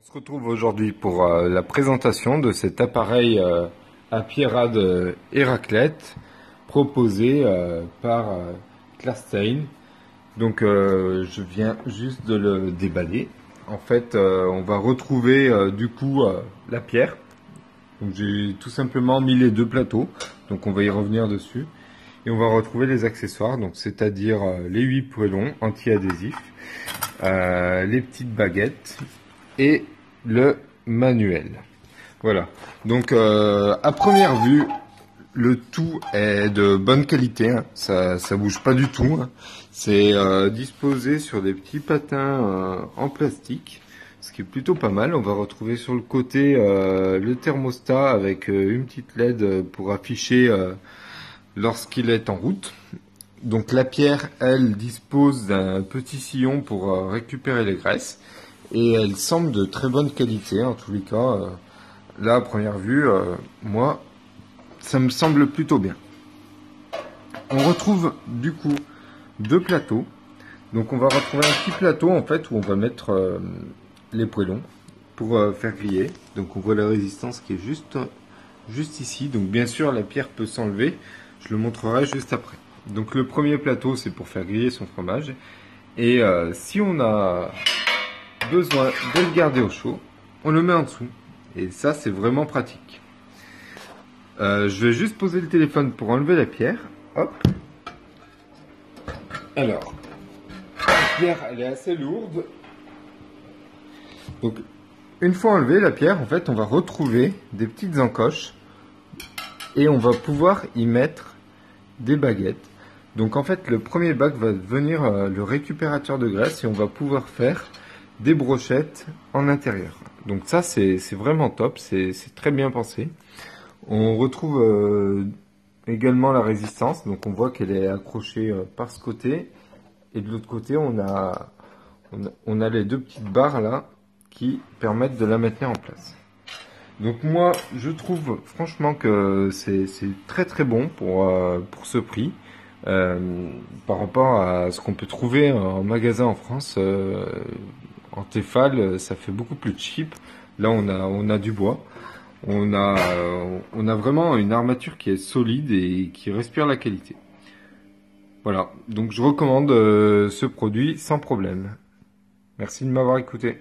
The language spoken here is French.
On se retrouve aujourd'hui pour la présentation de cet appareil à pierrade Héraclète proposé par Klarstein. Donc je viens juste de le déballer. En fait, on va retrouver du coup la pierre. Donc j'ai tout simplement mis les deux plateaux. Donc on va y revenir dessus. Et on va retrouver les accessoires, donc c'est-à-dire les 8 poêlons anti-adhésifs, les petites baguettes et le manuel. Voilà. Donc à première vue, le tout est de bonne qualité. Hein. Ça bouge pas du tout. Hein. C'est disposé sur des petits patins en plastique, ce qui est plutôt pas mal. On va retrouver sur le côté le thermostat avec une petite LED pour afficher lorsqu'il est en route. Donc la pierre, elle, dispose d'un petit sillon pour récupérer les graisses. Et elle semble de très bonne qualité, en tous les cas. Là, à première vue, moi, ça me semble plutôt bien. On retrouve du coup deux plateaux. Donc on va retrouver un petit plateau en fait où on va mettre les poêlons pour faire griller. Donc on voit la résistance qui est juste ici. Donc bien sûr la pierre peut s'enlever. Je le montrerai juste après. Donc le premier plateau c'est pour faire griller son fromage. Et si on a besoin de le garder au chaud, on le met en dessous. Et ça c'est vraiment pratique. Je vais juste poser le téléphone pour enlever la pierre. Hop. Alors, la pierre elle est assez lourde. Donc une fois enlevée la pierre, en fait on va retrouver des petites encoches. Et on va pouvoir y mettre des baguettes. Donc en fait le premier bac va devenir le récupérateur de graisse et on va pouvoir faire des brochettes en intérieur. Donc ça c'est vraiment top, c'est très bien pensé. On retrouve également la résistance, donc on voit qu'elle est accrochée par ce côté. Et de l'autre côté on a les deux petites barres là qui permettent de la maintenir en place. Donc moi, je trouve franchement que c'est très très bon pour ce prix par rapport à ce qu'on peut trouver en magasin en France. En Tefal, ça fait beaucoup plus cheap. Là, on a du bois. On a vraiment une armature qui est solide et qui respire la qualité. Voilà, donc je recommande ce produit sans problème. Merci de m'avoir écouté.